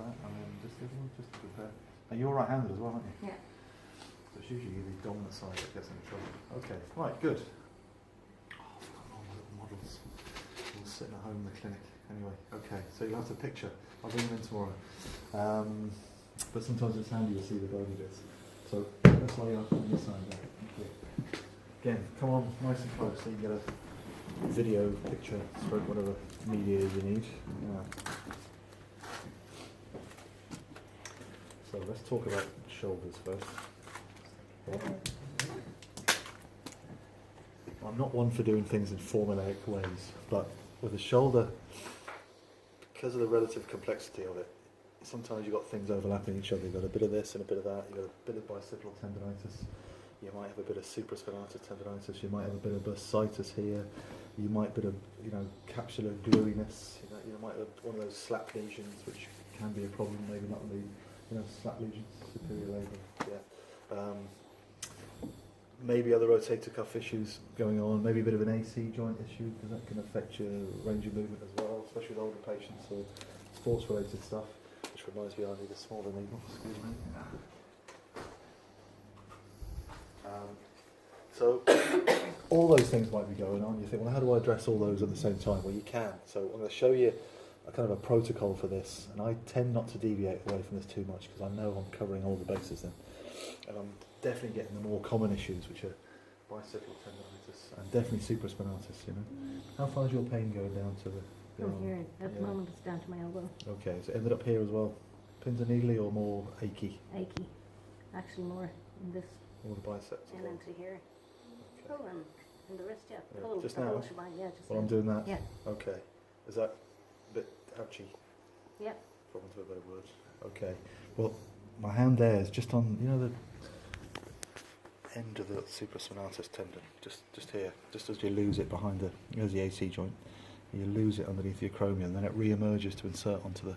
that, and then just the other one, just to prepare. And you're right-handed as well, aren't you? Yeah. So it's usually the dominant side that gets in trouble. Okay, right, good. Oh, I've got all my little models all sitting at home in the clinic. Anyway, okay, so you'll have to picture. I'll bring them in tomorrow. But sometimes it's handy to see the bony bits. So that's why you're on this side there. Thank you. Again, come on nice and close so you get a video, picture, stroke, whatever media you need. Yeah. So let's talk about shoulders first. I'm not one for doing things in formulaic ways, but with the shoulder, because of the relative complexity of it, sometimes you've got things overlapping each other. You've got a bit of this and a bit of that. You've got a bit of bicipital tendonitis. You might have a bit of supraspinatus tendonitis. You might have a bit of bursitis here. You might have a bit of, capsular gluiness. You might have one of those slap lesions, which can be a problem. Maybe not the, slap lesions, superior labor. Yeah. Maybe other rotator cuff issues going on. Maybe a bit of an AC joint issue, because that can affect your range of movement as well, especially with older patients or sports-related stuff. Which reminds me, I need a smaller needle. Excuse me. So all those things might be going on. You think, well, how do I address all those at the same time? Well, you can. So I'm going to show you a kind of a protocol for this, and I tend not to deviate away from this too much because I know I'm covering all the bases then, and I'm definitely getting the more common issues, which are bicipital tendonitis and definitely supraspinatus. How far is your pain going down to the? From here, at the moment it's down to my elbow. Okay, so it ended up here as well. Pins and needly or more achy? Achy. Actually more in this. More the biceps. And into here. Okay. Oh, and the wrist, yeah. Pull, just the now? whole shebang, yeah, just Well, now. I'm doing that? Yeah. Okay. Is that a bit ouchy? Yeah. For want of a better word. Okay. Well, my hand there is just on, the end of the supraspinatus tendon, just here, just as you lose it behind there's the AC joint. You lose it underneath the acromion, then it re-emerges to insert onto the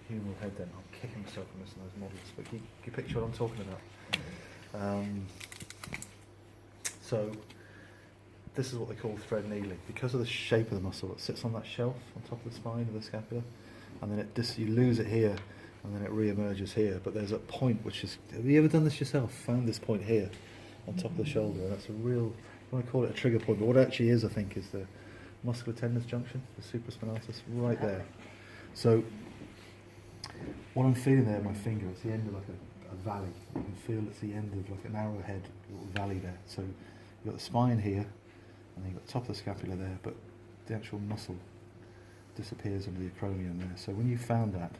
humeral head then. I'm kicking myself for missing those models, but you picture what I'm talking about. So this is what they call thread needling. Because of the shape of the muscle, it sits on that shelf on top of the spine of the scapula, and then you lose it here, and then it re-emerges here. But there's a point which is, have you ever done this yourself? Found this point here on top of the shoulder, and that's a real, I want to call it a trigger point, but what it actually is, I think, is the muscular tendons junction, the supraspinatus, right there. So what I'm feeling there in my finger, it's the end of like a valley. You can feel it's the end of like an arrowhead little valley there. So you've got the spine here, and then you've got the top of the scapula there, but the actual muscle disappears under the acromion there. So when you found that,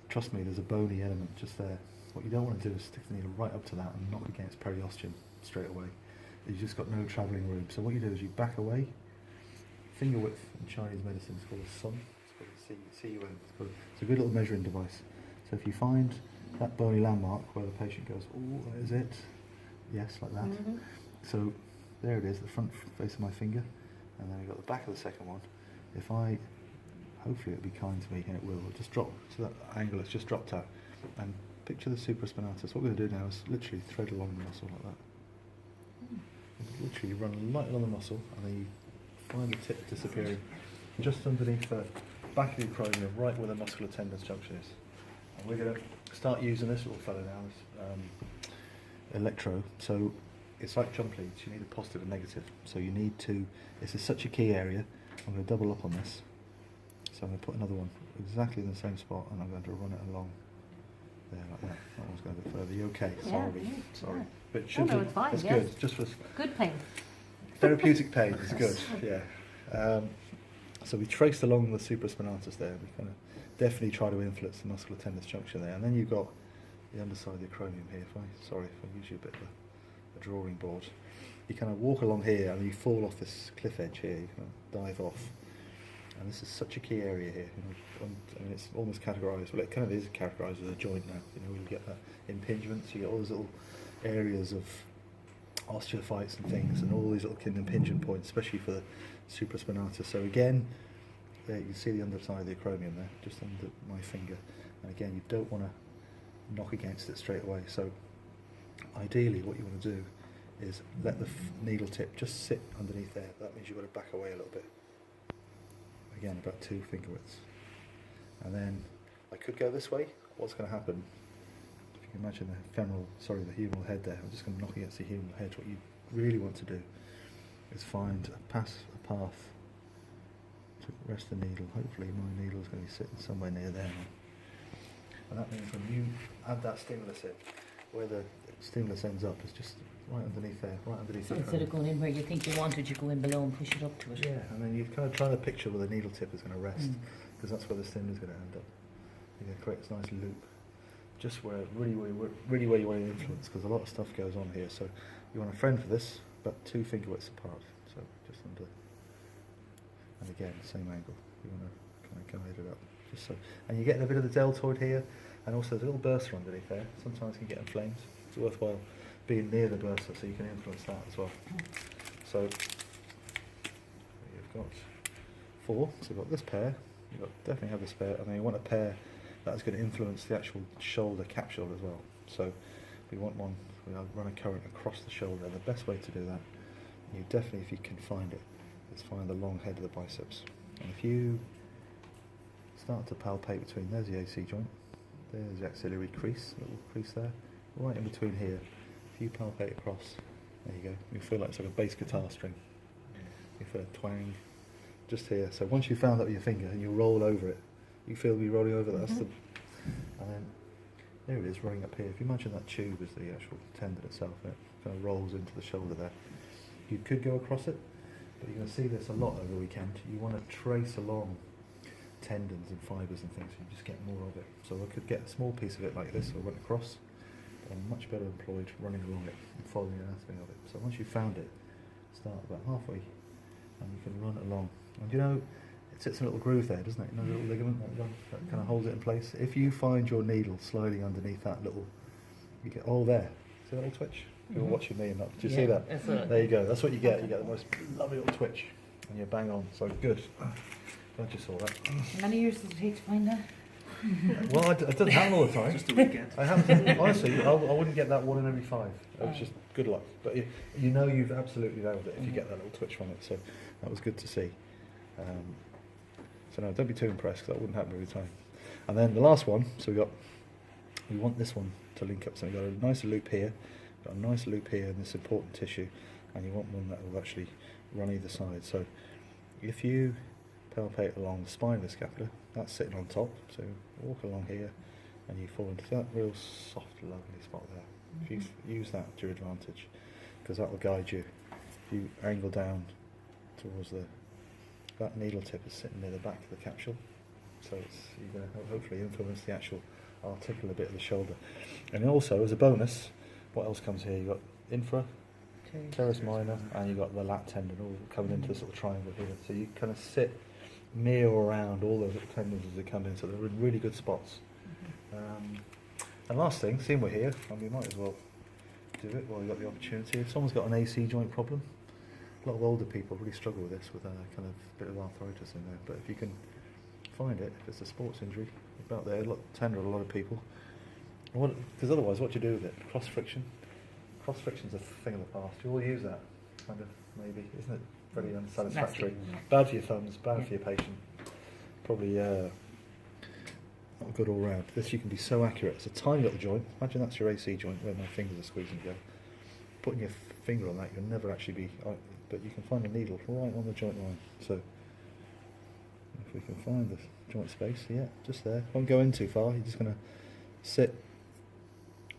trust me, there's a bony element just there. What you don't want to do is stick the needle right up to that and knock against periosteum straight away. You've just got no travelling room. So what you do is you back away. Finger width in Chinese medicine is called a sun. It's called a CUN. It's a good little measuring device. So if you find that bony landmark where the patient goes, oh, that is it. Yes, like that. Mm-hmm. So there it is, the front face of my finger. And then you've got the back of the second one. Hopefully it'll be kind to me, and it will. It'll just drop to that angle it's just dropped at. And picture the supraspinatus. What we're going to do now is literally thread along the muscle like that. Literally run light along the muscle, and then you find the tip disappearing just underneath the back of the acromion, right where the muscular tendons junction is. And we're going to start using this little fellow now as electro. So it's like jump leads. You need a positive and negative. So you need to, this is such a key area. I'm going to double up on this. So I'm going to put another one exactly in the same spot, and I'm going to run it along there like that. That one's going a bit further. You okay? Sorry. Yeah. But it should be. It's fine. It's yes. good. Just for good pain. Therapeutic pain is good. Yeah. So we traced along the supraspinatus there. We kind of definitely try to influence the muscular tendons junction there, and then you've got the underside of the acromion here. If I use you a bit of a drawing board, you kind of walk along here, and you fall off this cliff edge here. You kind of dive off. And this is such a key area here. It's almost categorised. Well, it kind of is categorised as a joint now. You get that impingement. So you get all those little areas of osteophytes and things, and all these little impingement points, especially for the supraspinatus. So again, there you can see the underside of the acromion there, just under my finger. And again, you don't want to knock against it straight away. So ideally, what you want to do is let the needle tip just sit underneath there. That means you've got to back away a little bit. Again, about 2 finger widths. And then I could go this way. What's going to happen? If you can imagine the humeral head there. I'm just going to knock against the humeral head. What you really want to do is find a path to rest the needle. Hopefully my needle is going to be sitting somewhere near there now. And that means when you add that stimulus in, where the stimulus ends up is just right underneath there, right underneath So the instead crown. of going in where you think you want it, you go in below and push it up to it. Yeah, and then you're kind of trying to picture where the needle tip is going to rest, because that's where the stimulus is going to end up. You're going to create this nice loop, just where where you want to influence, because a lot of stuff goes on here. So you want a friend for this, but 2 finger widths apart. So just under, and again, same angle. You want to kind of guide it up, just so. And you're getting a bit of the deltoid here, and also there's a little bursa underneath there. Sometimes you can get inflamed. It's worthwhile being near the bursa so you can influence that as well. So you've got 4. So you've got this pair. You've got definitely have this pair, and then you want a pair that's going to influence the actual shoulder capsule as well. So we want one. We run a current across the shoulder. And the best way to do that, you definitely, if you can find it, is find the long head of the biceps. And if you start to palpate between, there's the AC joint, there's the axillary crease, little crease there, right in between here. If you palpate across, there you go. You feel like it's like a bass guitar string. You feel a twang just here. So once you've found that with your finger and you roll over it, you feel me rolling over that. That's the, and then there it is running up here. If you imagine that tube is the actual tendon itself, and it kind of rolls into the shoulder there. You could go across it, but you're going to see this a lot over the weekend. You want to trace along tendons and fibres and things, so you just get more of it. So I could get a small piece of it like this, I went across, but I'm much better employed running along it and following the anatomy of it. So once you've found it, start about halfway, and you can run it along. And you know, it sits in a little groove there, doesn't it? You know, the little ligament that kind of holds it in place. If you find your needle slowly underneath that little, you get, oh there, see that little twitch? You're watching me and not, do you see that? There you go, that's what you get. You get the most lovely little twitch, and you're bang on. So good. Glad you saw that. How many years did it take to find that? Well, it doesn't happen all the time. Just a weekend. I haven't, honestly, I wouldn't get that 1 in every 5. It was just good luck. But you know you've absolutely nailed it if you get that little twitch from it. So that was good to see. So no, don't be too impressed, because that wouldn't happen every time. And then the last one, so we want this one to link up. So we've got a nice loop here, got a nice loop here in this important tissue, and you want one that will actually run either side. So if you palpate along the spine of the scapula, that's sitting on top, so walk along here and you fall into that real soft, lovely spot there. If you use that to your advantage, because that will guide you. If you angle down towards that needle tip is sitting near the back of the capsule, so you're going to hopefully influence the actual articular bit of the shoulder. And also, as a bonus, what else comes here? You've got infra, teres minor, and you've got the lat tendon all coming into this little triangle here. So you kind of sit near or around all those little tendons as they come in, so they're in really good spots. And last thing, seeing we're here, and we might as well do it while we've got the opportunity. If someone's got an AC joint problem, a lot of older people really struggle with this, with a kind of bit of arthritis in there. But if you can find it, if it's a sports injury, about there, tender a lot of people. Because otherwise, what do you do with it? Cross friction. Cross friction's a thing of the past. You all use that, kind of, maybe, isn't it? Very unsatisfactory. Bad for your thumbs, bad for your patient. Probably not good all round. This, you can be so accurate. It's a tiny little joint. Imagine that's your AC joint where my fingers are squeezing together. Putting your finger on that, you'll never actually be, but you can find a needle right on the joint line. So if we can find the joint space, yeah, just there. Won't go in too far. You're just going to sit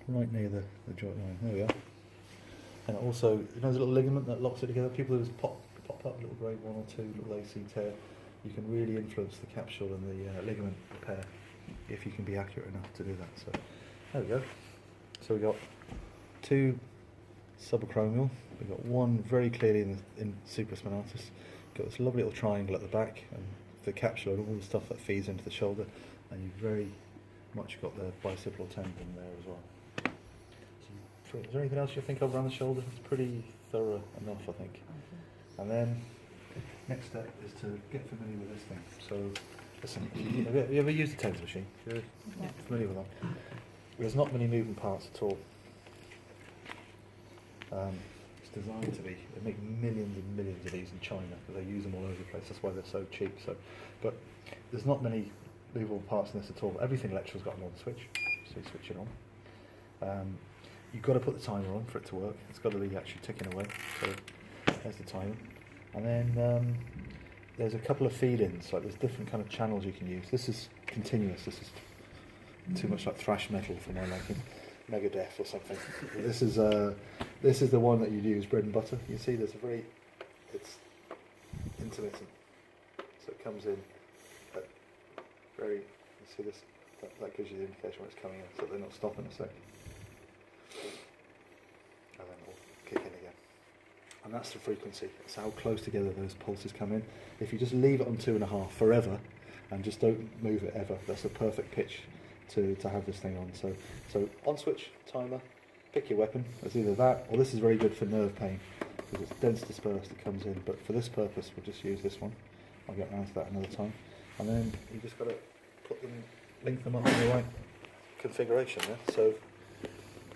right near the joint line. There we are. And also, you know, there's a little ligament that locks it together. People who pop up little grade 1 or 2 little AC tear. You can really influence the capsule and the ligament repair if you can be accurate enough to do that. So there we go. So we've got 2 subacromial. We've got 1 very clearly in supraspinatus. Got this lovely little triangle at the back, and the capsule and all the stuff that feeds into the shoulder. And you've very much got the bicipital tendon there as well. So, is there anything else you think of around the shoulder? It's pretty thorough enough, I think. And then next step is to get familiar with this thing. So listen, have you ever used a TENS machine? You're familiar with them? There's not many moving parts at all. It's designed to be. They make millions and millions of these in China, because they use them all over the place. That's why they're so cheap. So, but there's not many movable parts in this at all. Everything electrical's got an on switch, so you switch it on. You've got to put the timer on for it to work. It's got to be actually ticking away. So there's the timer. And then there's a couple of feed-ins, like there's different kind of channels you can use. This is continuous. This is too much like thrash metal for my liking. Megadeth or something. This is the one that you'd use bread and butter. You see, it's intermittent, so it comes in at very. You see this? That gives you the indication when it's coming in, so they're not stopping a sec, and then it'll kick in again. And that's the frequency. It's how close together those pulses come in. If you just leave it on 2.5 forever, and just don't move it ever, that's the perfect pitch to have this thing on. So on switch, timer, pick your weapon. It's either that or this is very good for nerve pain because it's dense dispersed, it comes in. But for this purpose, we'll just use this one. I'll get around to that another time. And then you just got to link them up in the right configuration there. So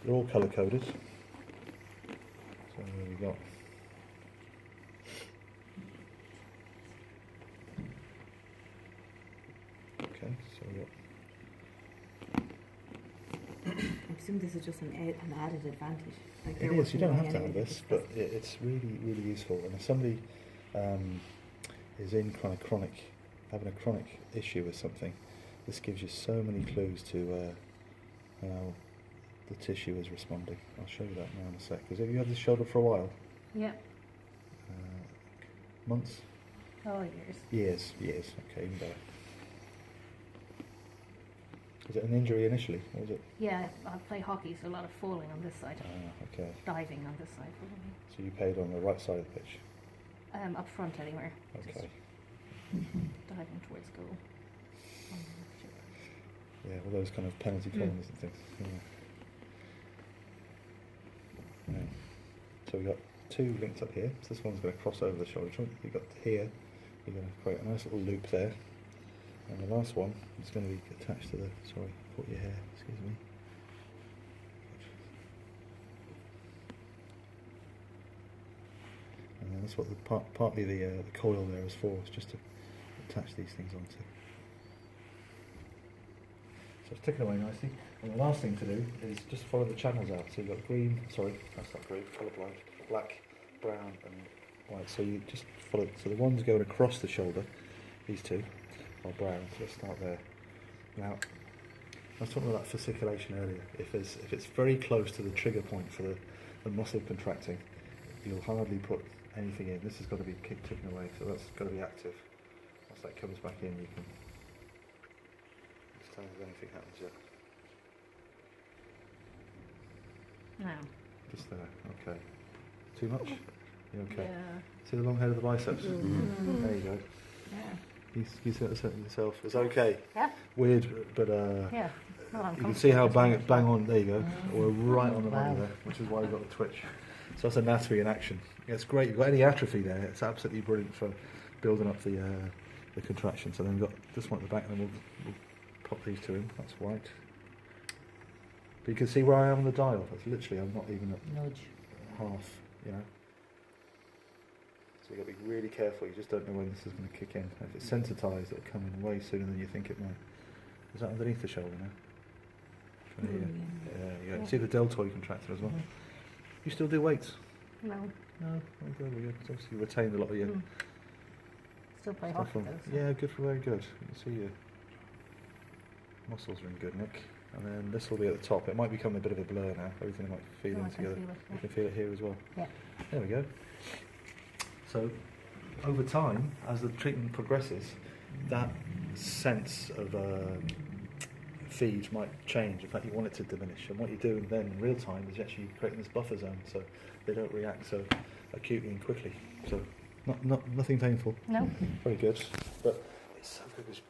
they're all colour coded. So there we go. Okay, so we got. I presume this is just an added advantage. Like It is, you don't have to have this, but it's really, really useful. And if somebody is in having a chronic issue with something, this gives you so many clues to how the tissue is responding. I'll show you that now in a sec. Because have you had this shoulder for a while? Yeah. Months? Oh, years. Years. Okay, even better. Was it an injury initially, or was it? Yeah, I play hockey, so a lot of falling on this side. Okay. Diving on this side. Probably. So you played on the right side of the pitch? Up front anywhere. Okay. Diving towards goal. Yeah, all those kind of penalty corners and things. Yeah. So we've got two links up here. So this one's going to cross over the shoulder joint. You've got here, you're going to create a nice little loop there. And the last one is going to be attached to the, sorry, caught your hair, excuse me. And that's what partly the coil there is for, is just to attach these things onto. So it's ticking away nicely. And the last thing to do is just follow the channels out. So you've got green, sorry, that's not green, colourblind, black, brown and white. So you just follow, so the ones going across the shoulder, these two, are brown. So let's start there. Now, I was talking about fasciculation earlier. If it's very close to the trigger point for the muscle contracting, you'll hardly put anything in. This has got to be ticking away, so that's got to be active. Once that comes back in, you can just tell me if anything happens yet. No. Just there, okay. Too much? You okay? Yeah. See the long head of the biceps? There you go. Yeah. You see that yourself. It's okay. Yeah. Weird, but Yeah. you can see how bang on. There you go. We're right on the money there, which is why we got the twitch. So that's anatomy in action. Yeah, it's great. You've got any atrophy there. It's absolutely brilliant for building up the contraction. So then we've got this one at the back, and then we'll pop these two in. That's white. But you can see where I am on the dial. That's literally, I'm not even at Nudge. half. You know. So you've got to be really careful. You just don't know when this is going to kick in. If it's sensitised, it'll come in way sooner than you think it might. Is that underneath the shoulder now? Yeah. See the deltoid contractor as well. You still do weights? No. No, good. So obviously you retained a lot of your Still play stuff hockey on. though. So. Yeah, good for very good. You can see your muscles are in good nick. And then this will be at the top. It might become a bit of a blur now. Everything might feed Oh, in I can together. feel it, You can feel it here as well. Yeah. There we go. So over time, as the treatment progresses, that sense of feed might change. In fact, you want it to diminish. And what you're doing then in real time is actually creating this buffer zone so they don't react so acutely and quickly. So nothing painful. No. Very good. But it's so good.